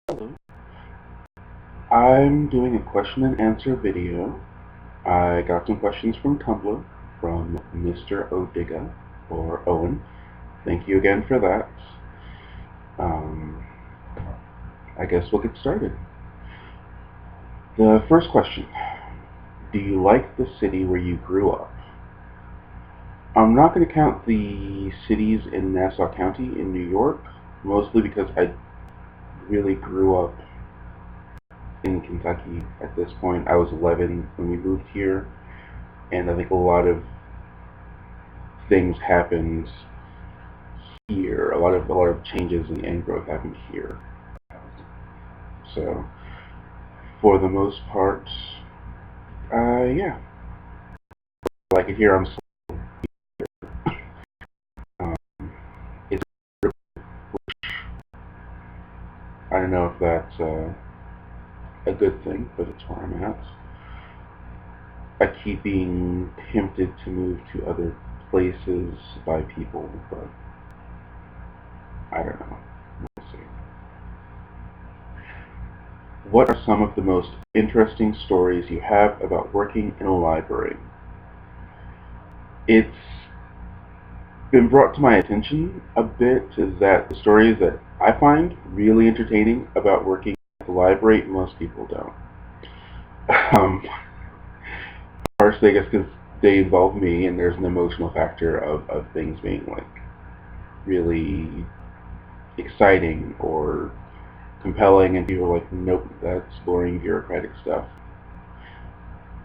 Hello. I'm doing a question and answer video. I got some questions from Tumblr from Mr. Odiga, or Owen. Thank you again for that. Um, I guess we'll get started. The first question: do you like the city where you grew up? I'm not going to count the cities in Nassau County in New York, mostly because I really grew up in Kentucky at this point. I was 11 when we moved here, and I think a lot of things happened here. A lot of changes and growth happened here. So for the most part, yeah, like it here. Um, it's I don't know if that's a good thing, but it's where I'm at. I keep being tempted to move to other places by people, but I don't know. We'll see. What are some of the most interesting stories you have about working in a library? It's been brought to my attention a bit is that the stories that I find really entertaining about working at the library, most people don't. Um, Partially, I guess, because they involve me, and there's an emotional factor of things being like really exciting or compelling, and people are like, nope, that's boring bureaucratic stuff.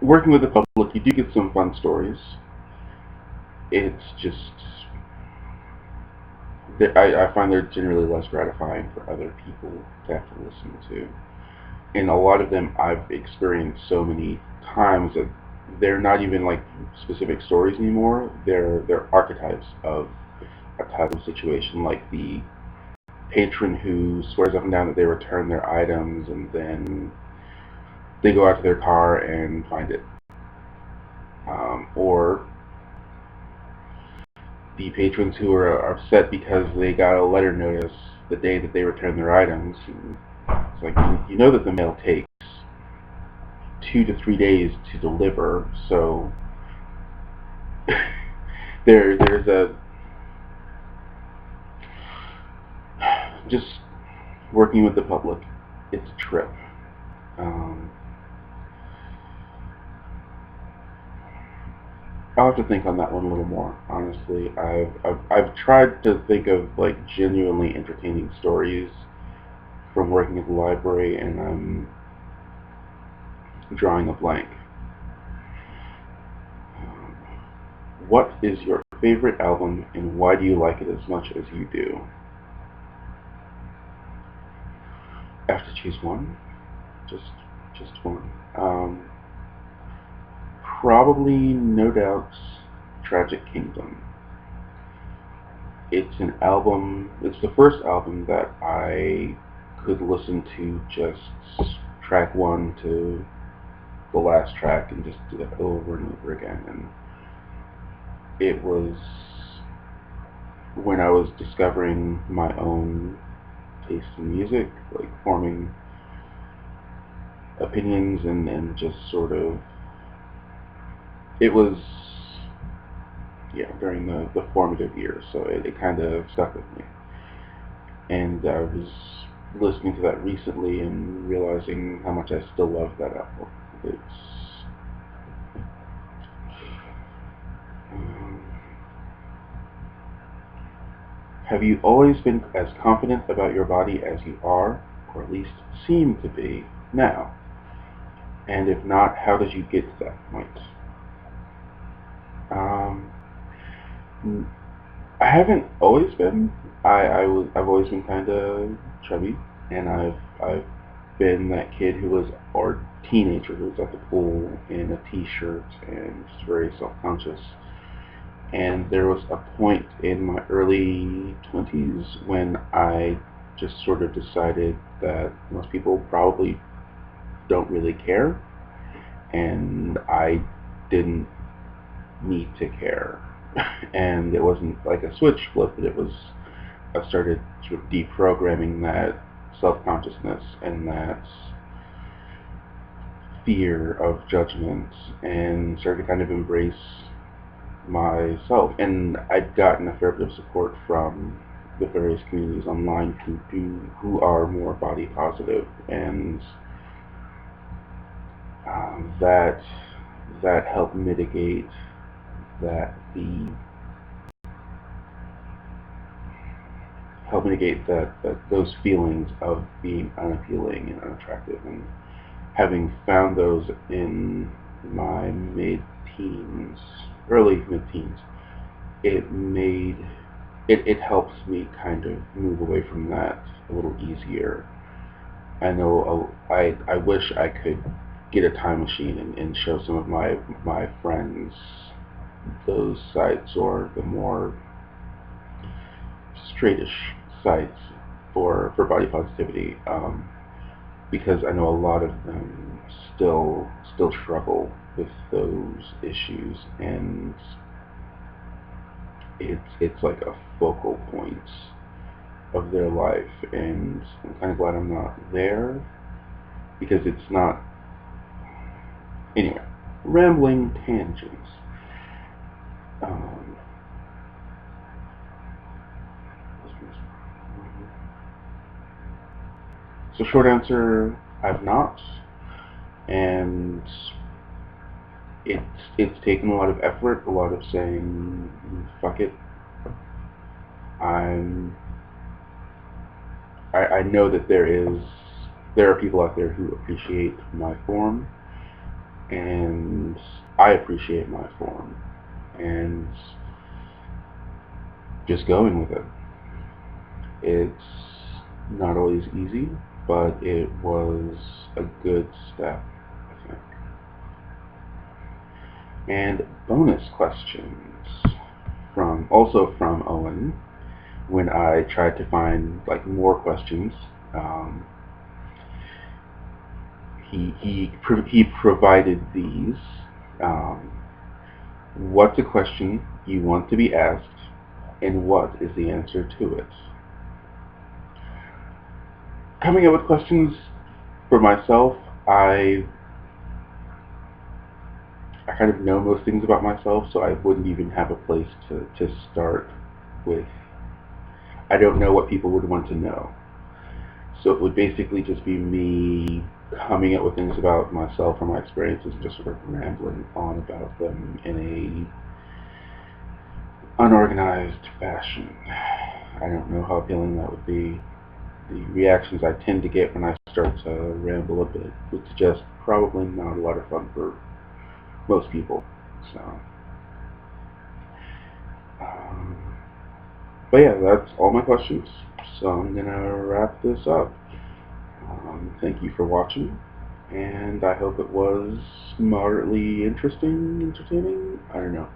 Working with the public, you do get some fun stories. It's just I find they're generally less gratifying for other people to have to listen to. And a lot of them I've experienced so many times that they're not even like specific stories anymore. They're archetypes of a type of situation, like the patron who swears up and down that they return their items and then they go out to their car and find it, or the patrons who are upset because they got a letter notice the day that they return their items. And it's like you know that the mail takes 2 to 3 days to deliver, so there's a just working with the public. It's a trip. Um, I'll have to think on that one a little more. Honestly, I've tried to think of like genuinely entertaining stories from working at the library, and I'm drawing a blank. Um, what is your favorite album, and why do you like it as much as you do? I have to choose one. Just just one. Probably, no doubts, Tragic Kingdom. It's an album. It's the first album that I could listen to just track one to the last track and just do it over and over again. And it was when I was discovering my own taste in music, like forming opinions and just sort of. It was, yeah, during the formative years, so it kind of stuck with me. And I was listening to that recently and realizing how much I still love that album. It's um, have you always been as confident about your body as you are, or at least seem to be now? And if not, how did you get to that point? Um, I haven't always been. I've always been kind of chubby, and I've been that kid who was or teenager who was at the pool in a t-shirt and just very self-conscious. And there was a point in my early 20s when I just sort of decided that most people probably don't really care, and I didn't need to care. And it wasn't like a switch flip, but it was I started sort of deprogramming that self-consciousness and that fear of judgment, and started to kind of embrace myself. And I'd gotten a fair bit of support from the various communities online who are more body positive, and that helped mitigate that the those feelings of being unappealing and unattractive. And having found those in my mid-teens, early mid-teens, it helps me kind of move away from that a little easier. I know I wish I could get a time machine and show some of my friends those sites, or the more straightish sites for body positivity, because I know a lot of them still struggle with those issues, and it's like a focal point of their life. And I'm kind of glad I'm not there, because it's not. Anyway, rambling tangents. Um, so short answer, I've not, and it's taken a lot of effort, a lot of saying fuck it. I'm I know that there are people out there who appreciate my form, and I appreciate my form, and just going with it. It's not always easy, but it was a good step, I think. And bonus questions from Owen. When I tried to find like more questions, he provided these. Um, what's a question you want to be asked, and what is the answer to it? Coming up with questions for myself, I kind of know most things about myself, so I wouldn't even have a place to start with. I don't know what people would want to know. So it would basically just be me coming up with things about myself or my experiences, and just sort of rambling on about them in a unorganized fashion. I don't know how appealing that would be. The reactions I tend to get when I start to ramble a bit would suggest probably not a lot of fun for most people. So, um, but yeah, that's all my questions. So I'm gonna wrap this up. Thank you for watching, and I hope it was moderately interesting, entertaining. I don't know.